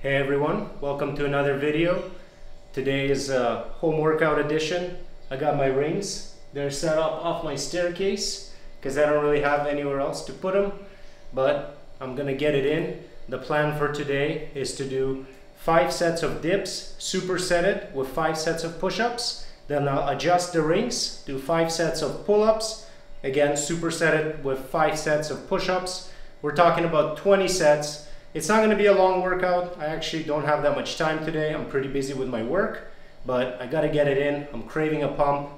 Hey everyone, welcome to another video. Today is a home workout edition. I got my rings. They're set up off my staircase because I don't really have anywhere else to put them, but I'm gonna get it in. The plan for today is to do 5 sets of dips, superset it with 5 sets of push-ups. Then I'll adjust the rings, do 5 sets of pull-ups. Again, superset it with 5 sets of push-ups. We're talking about 20 sets. It's not going to be a long workout. I actually don't have that much time today. I'm pretty busy with my work, but I got to get it in. I'm craving a pump.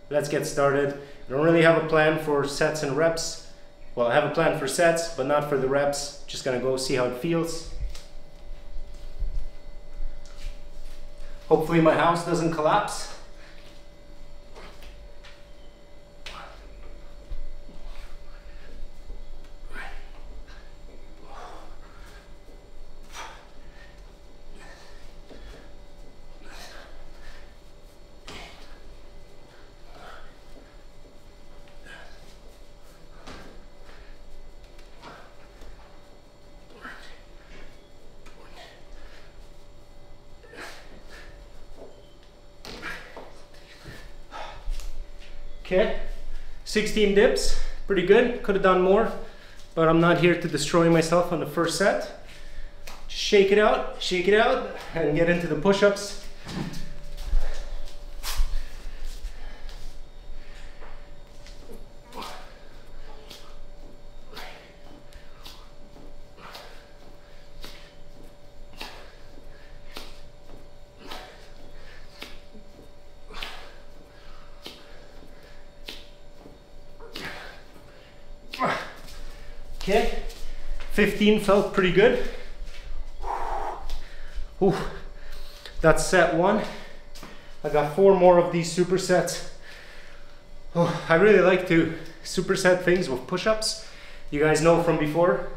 Let's get started. I don't really have a plan for sets and reps. Well, I have a plan for sets, but not for the reps. Just going to go see how it feels. Hopefully my house doesn't collapse. Okay, 16 dips, pretty good. Could have done more, but I'm not here to destroy myself on the first set. Just shake it out, and get into the push-ups. Okay, 15 felt pretty good. Whew. That's set 1. I got 4 more of these supersets. Oh, I really like to superset things with push-ups. You guys know from before,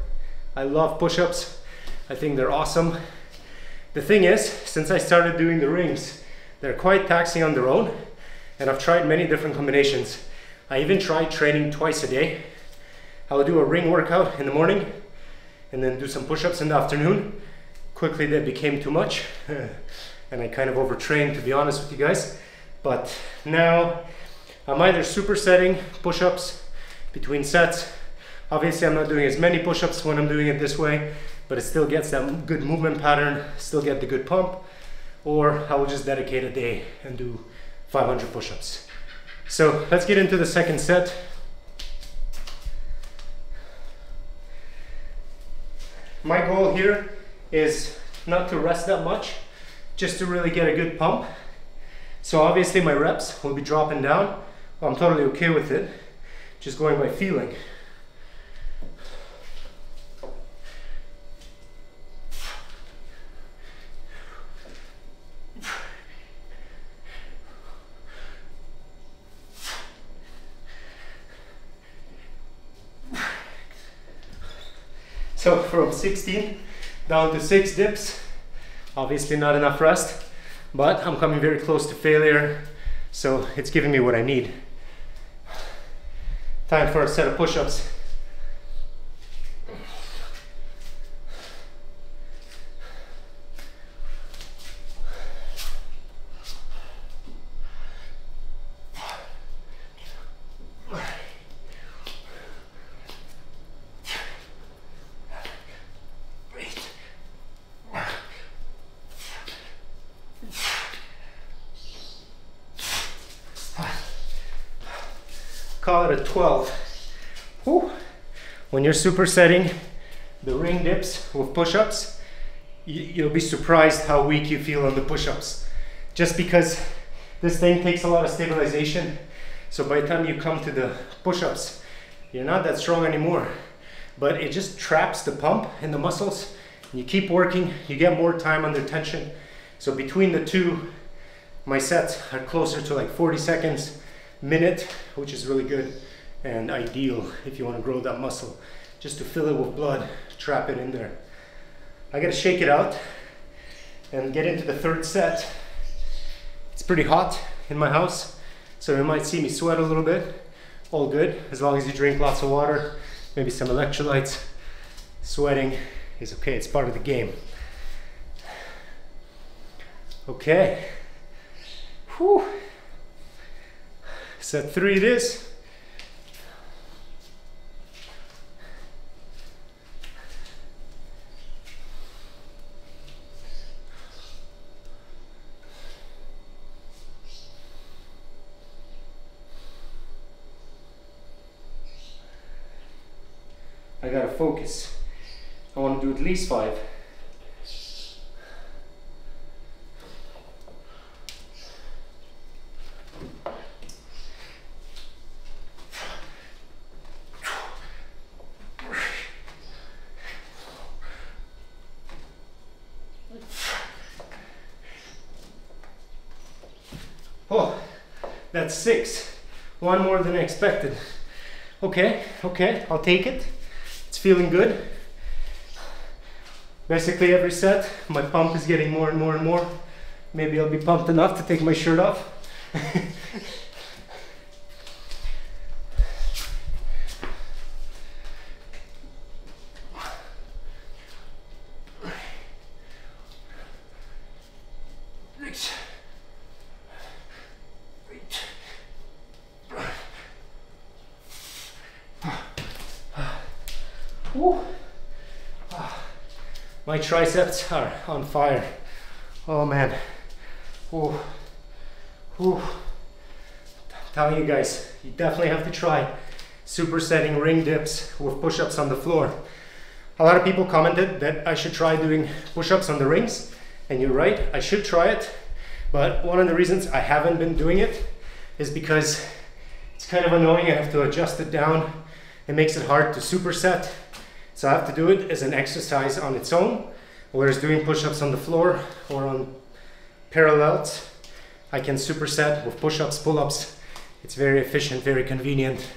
I love push-ups. I think they're awesome. The thing is, since I started doing the rings, they're quite taxing on their own, and I've tried many different combinations. I even tried training twice a day. I'll do a ring workout in the morning and then do some push-ups in the afternoon. Quickly that became too much and I kind of overtrained, to be honest with you guys. But now I'm either supersetting push-ups between sets. Obviously I'm not doing as many push-ups when I'm doing it this way, but it still gets that good movement pattern, still get the good pump. Or I will just dedicate a day and do 500 push-ups. So let's get into the second set. My goal here is not to rest that much, just to really get a good pump. So obviously my reps will be dropping down. I'm totally okay with it, just going by feeling. So from 16 down to 6 dips, obviously not enough rest, but I'm coming very close to failure, so it's giving me what I need. Time for a set of push-ups. Call it a 12. Whew. When you're supersetting the ring dips with push-ups, you'll be surprised how weak you feel on the push-ups. Just because this thing takes a lot of stabilization, so by the time you come to the push-ups, you're not that strong anymore. But it just traps the pump in the muscles. You keep working, you get more time under tension. So between the two, my sets are closer to like 40 seconds. Minute, which is really good and ideal if you want to grow that muscle, just to fill it with blood, trap it in there. I gotta shake it out and get into the third set. It's pretty hot in my house, so you might see me sweat a little bit. All good, as long as you drink lots of water, maybe some electrolytes. Sweating is okay, it's part of the game. Okay. Whew. Set 3 it is. I gotta focus. I want to do at least 5. Oh, that's 6. 1 more than I expected. Okay, I'll take it. It's feeling good. Basically every set, my pump is getting more and more and more. Maybe I'll be pumped enough to take my shirt off. My triceps are on fire. Oh man. Ooh. Ooh. I'm telling you guys, you definitely have to try supersetting ring dips with push-ups on the floor. A lot of people commented that I should try doing push-ups on the rings, and you're right, I should try it. But one of the reasons I haven't been doing it is because it's kind of annoying. I have to adjust it down. It makes it hard to superset. So I have to do it as an exercise on its own, whereas doing push-ups on the floor or on parallels, I can superset with push-ups, pull-ups. It's very efficient, very convenient.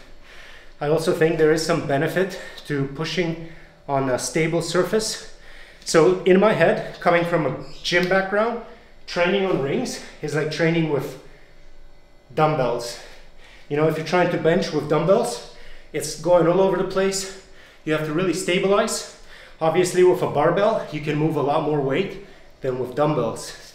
I also think there is some benefit to pushing on a stable surface. So in my head, coming from a gym background, training on rings is like training with dumbbells. You know, if you're trying to bench with dumbbells, it's going all over the place. You have to really stabilize. Obviously with a barbell, you can move a lot more weight than with dumbbells.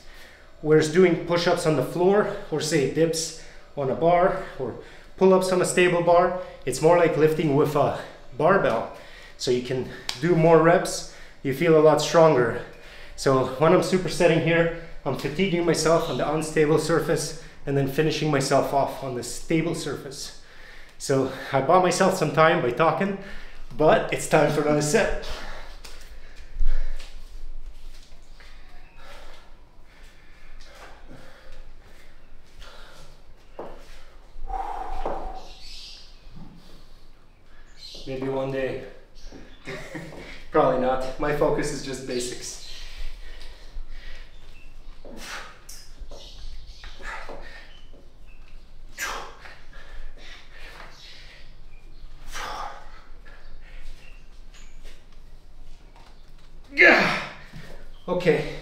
Whereas doing push-ups on the floor, or say dips on a bar, or pull-ups on a stable bar, it's more like lifting with a barbell. So you can do more reps, you feel a lot stronger. So when I'm supersetting here, I'm fatiguing myself on the unstable surface and then finishing myself off on the stable surface. So I bought myself some time by talking, but it's time for another set. Maybe one day. Probably not. My focus is just basics. Okay,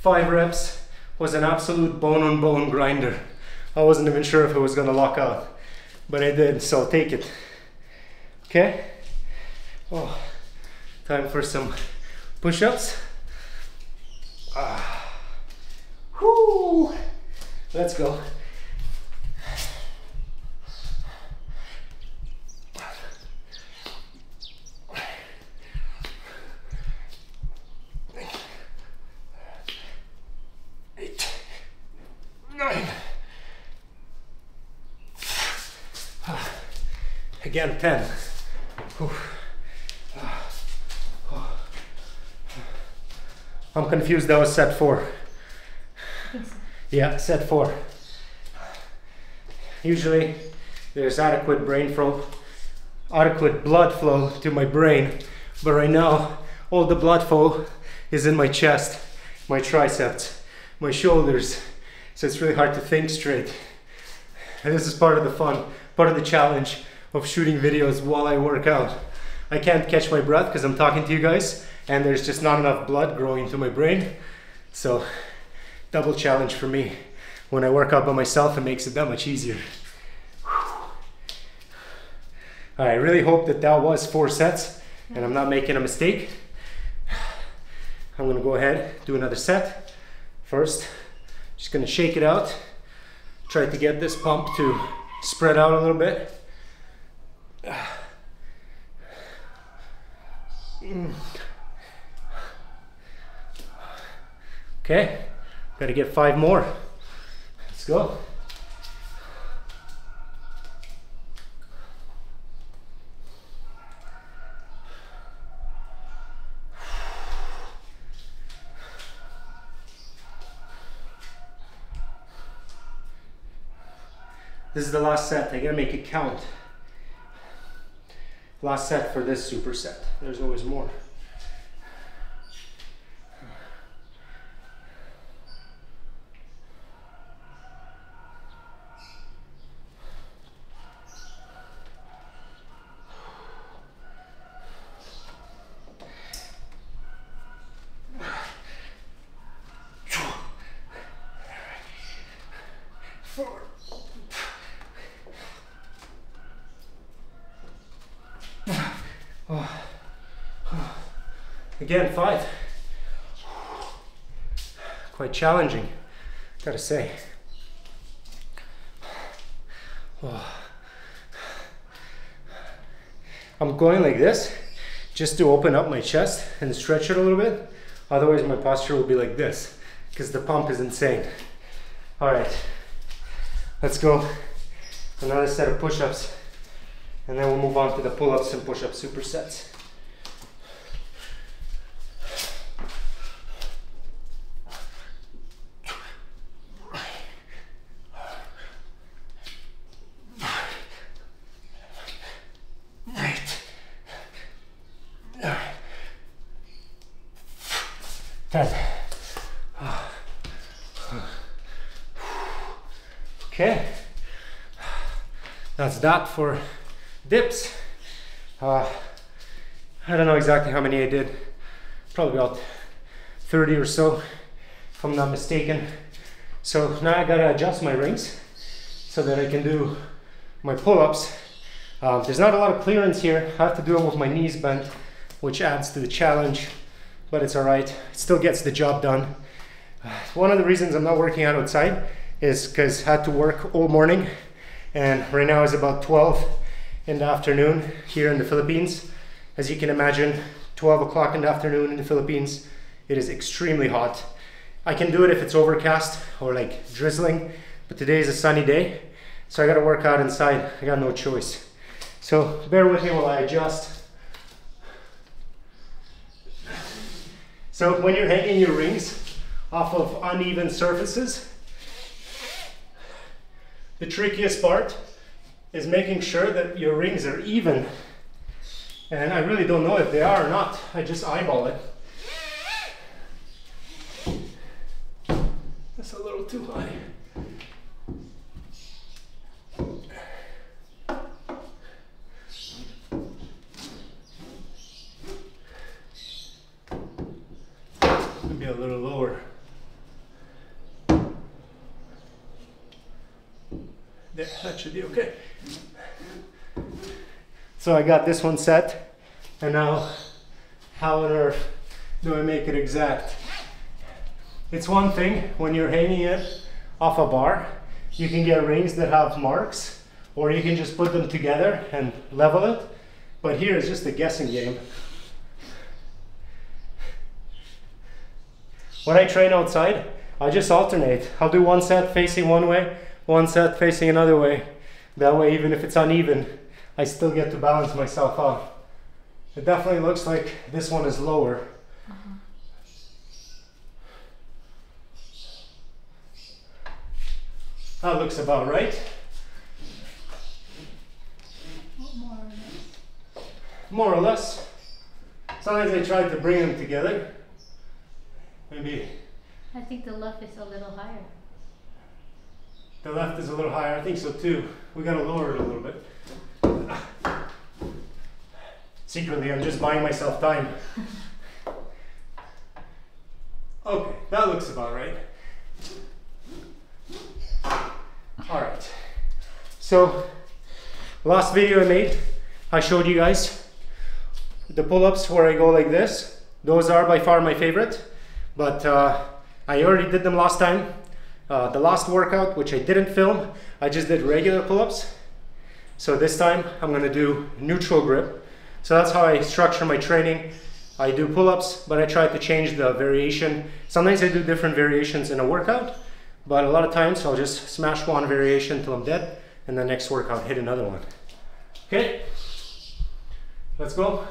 5 reps was an absolute bone-on-bone grinder. I wasn't even sure if it was gonna lock out, but I did, so I'll take it. Okay, oh, time for some push-ups. Whoo! Let's go. Again, 10. I'm confused, that was set 4. Yeah, set 4. Usually there's adequate blood flow to my brain, but right now all the blood flow is in my chest, my triceps, my shoulders, so it's really hard to think straight. And this is part of the fun, part of the challenge of shooting videos while I work out. I can't catch my breath because I'm talking to you guys and there's just not enough blood growing to my brain. So double challenge for me. When I work out by myself, it makes it that much easier. I really hope that that was 4 sets and I'm not making a mistake. I'm gonna go ahead, do another set. First, just gonna shake it out. Try to get this pump to spread out a little bit. Okay, gotta get 5 more. Let's go. This is the last set. I gotta make it count. Last set for this superset. There's always more. Again, 5. Quite challenging, gotta say. I'm going like this just to open up my chest and stretch it a little bit. Otherwise my posture will be like this because the pump is insane. All right, let's go. Another set of push-ups and then we'll move on to the pull-ups and push-up supersets. Okay, that's that for dips. I don't know exactly how many I did, probably about 30 or so, if I'm not mistaken. So now I gotta adjust my rings so that I can do my pull-ups. There's not a lot of clearance here. I have to do it with my knees bent, which adds to the challenge, but it's all right. It still gets the job done. One of the reasons I'm not working out outside is because I had to work all morning, and right now is about 12 in the afternoon here in the Philippines. As you can imagine, 12 o'clock in the afternoon in the Philippines, it is extremely hot. I can do it if it's overcast or like drizzling, but today is a sunny day, so I gotta work out inside. I got no choice. So bear with me while I adjust. So when you're hanging your rings off of uneven surfaces, the trickiest part is making sure that your rings are even. And I really don't know if they are or not. I just eyeball it. That's a little too high. Maybe a little lower. There, that should be okay. So I got this one set, and now how on earth do I make it exact? It's one thing when you're hanging it off a bar, you can get rings that have marks, or you can just put them together and level it, but here it's just a guessing game. When I train outside, I just alternate. I'll do one set facing one way, one set facing another way. That way, even if it's uneven, I still get to balance myself out. It definitely looks like this one is lower. That looks about right. More or less. Sometimes I try to bring them together. Maybe. I think the left is a little higher. The left is a little higher, I think so too. We gotta lower it a little bit. Secretly, I'm just buying myself time. Okay, that looks about right. All right. So, last video I made, I showed you guys the pull-ups where I go like this. Those are by far my favorite, but I already did them last time. The last workout, which I didn't film, I just did regular pull-ups. So this time I'm gonna do neutral grip. So that's how I structure my training. I do pull-ups, but I try to change the variation. Sometimes I do different variations in a workout, but a lot of times I'll just smash one variation till I'm dead, and the next workout hit another one. Okay, let's go.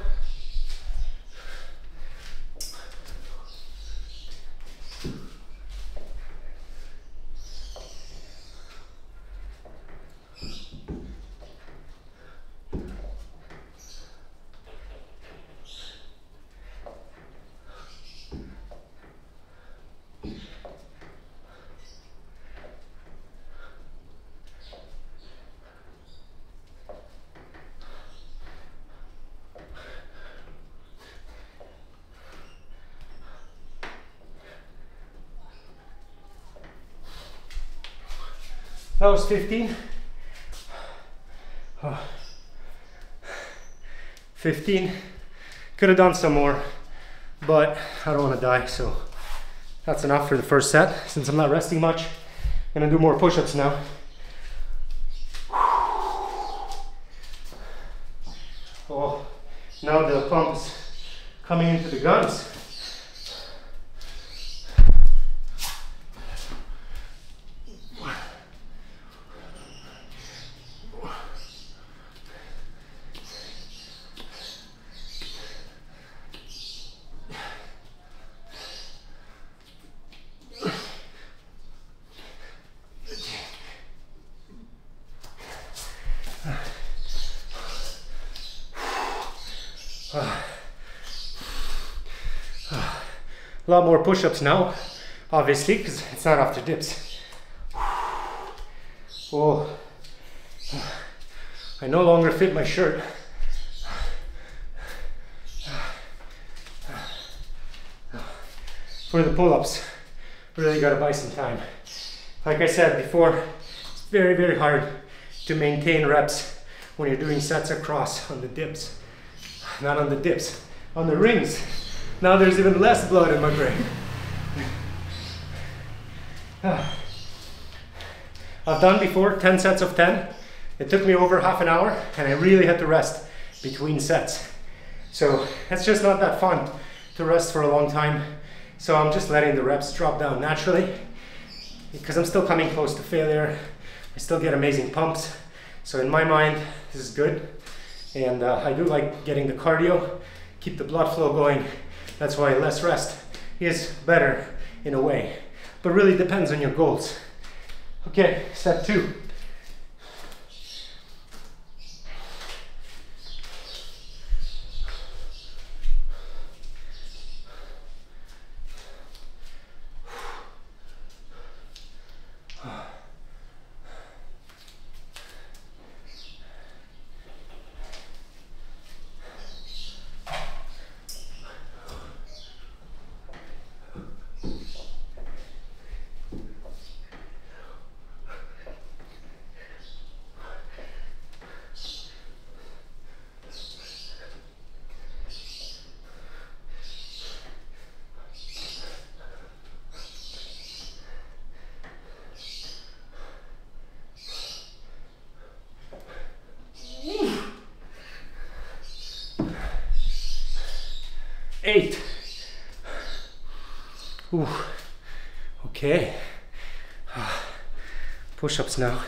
That was 15. 15. Could have done some more, but I don't want to die, so that's enough for the first set. Since I'm not resting much, I'm gonna do more push-ups now. Oh, now the pump's coming into the guns. A lot more push-ups now, obviously, because it's not after dips. Oh, I no longer fit my shirt. For the pull-ups, really gotta buy some time. Like I said before, it's very, very hard to maintain reps when you're doing sets across on the dips. Not on the dips, on the rings. Now there's even less blood in my brain. I've done before 10 sets of 10. It took me over half an hour and I really had to rest between sets. So it's just not that fun to rest for a long time. So I'm just letting the reps drop down naturally because I'm still coming close to failure. I still get amazing pumps. So in my mind, this is good. And I do like getting the cardio, keep the blood flow going. That's why less rest is better in a way, but really depends on your goals. Okay, set 2. Eight. Ooh. Okay. Push-ups now.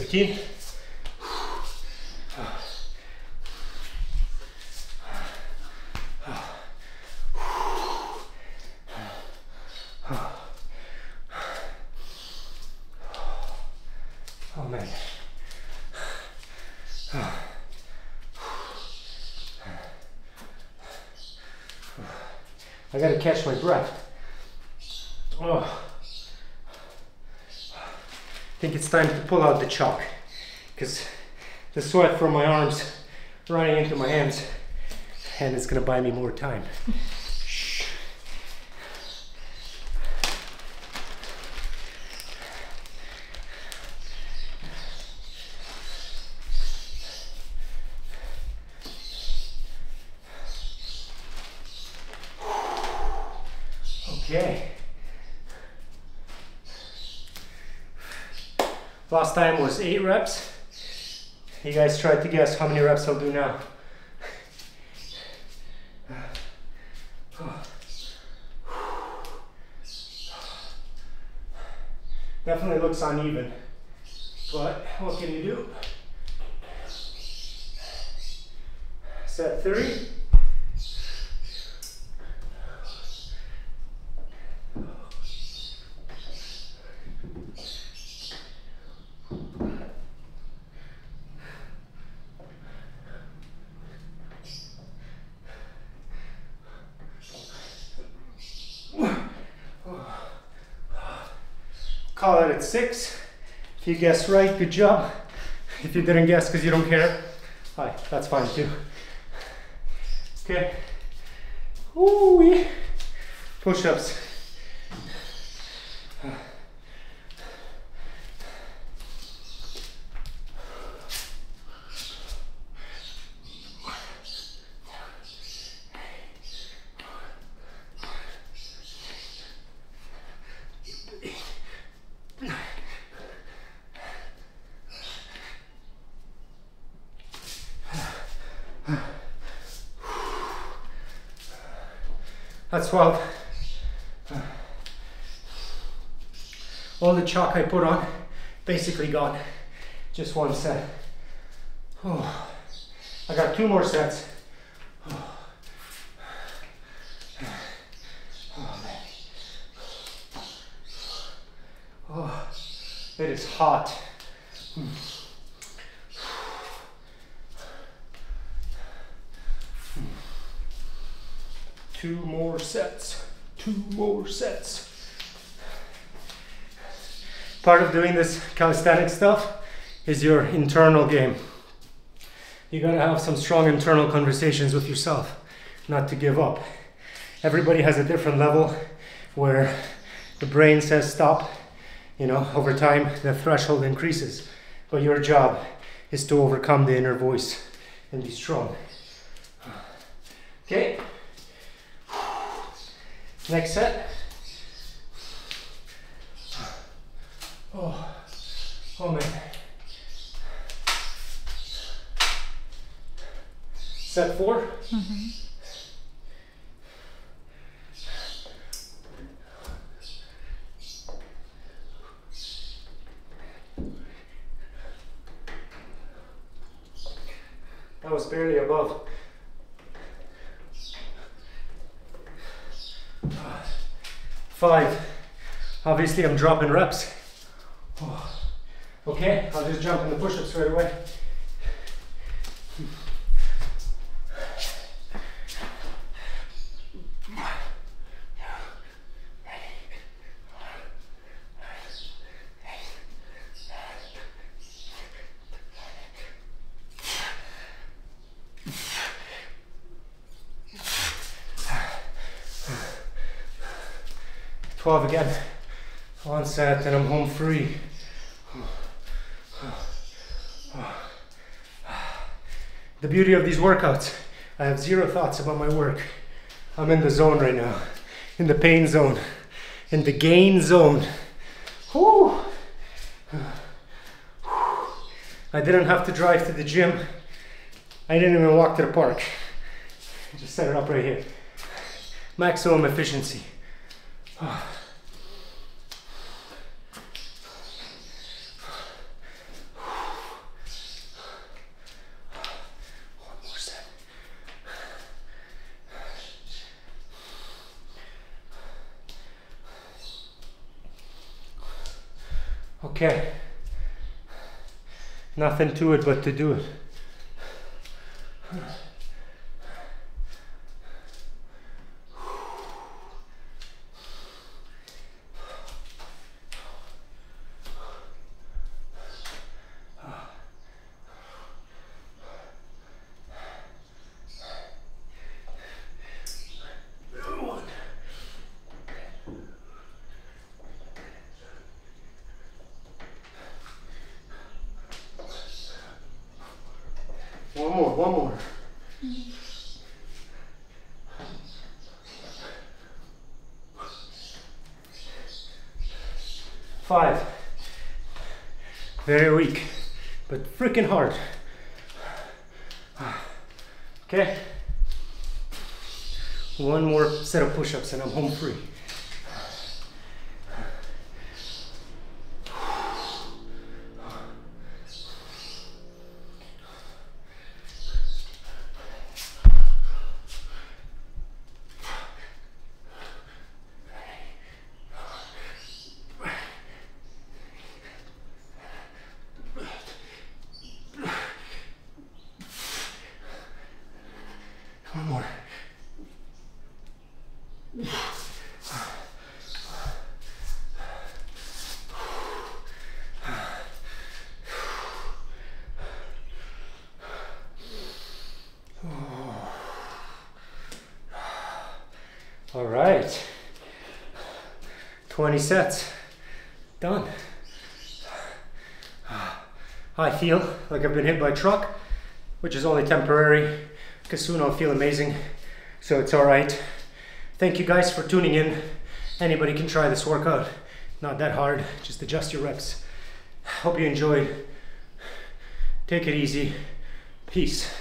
Aquí. Oh man. I gotta catch my breath. Oh. I think it's time to pull out the chalk because the sweat from my arms running into my hands, and it's gonna buy me more time. Okay. Last time was 8 reps. You guys tried to guess how many reps I'll do now. Definitely looks uneven, but what can you do? Set 3. Call it at 6. If you guessed right, good job. If you didn't guess because you don't care, hi, that's fine too. Okay. Ooh, push-ups. That's 12. All the chalk I put on, basically gone. Just one set. Oh, I got 2 more sets. Oh, man. Oh, it is hot. 2 more sets. 2 more sets. Part of doing this calisthenics stuff is your internal game. You gotta have some strong internal conversations with yourself, not to give up. Everybody has a different level where the brain says stop. You know, over time the threshold increases. But your job is to overcome the inner voice and be strong. Okay. Next set. Oh man. Set 4. That was barely above. 5. Obviously I'm dropping reps. Oh. Okay, I'll just jump in the push-ups right away. Again, 1 set and I'm home free. The beauty of these workouts, I have 0 thoughts about my work. I'm in the zone right now, in the pain zone, in the gain zone. Whew. I didn't have to drive to the gym. I didn't even walk to the park. I just set it up right here. Maximum efficiency. Okay, nothing to it but to do it. Five. Very weak, but freaking hard. Okay. One more set of push-ups and I'm home free. One more. All right. 20 sets. Done. I feel like I've been hit by a truck, which is only temporary, because soon I'll feel amazing, so it's all right. Thank you guys for tuning in. Anybody can try this workout. Not that hard, just adjust your reps. Hope you enjoyed. Take it easy. Peace.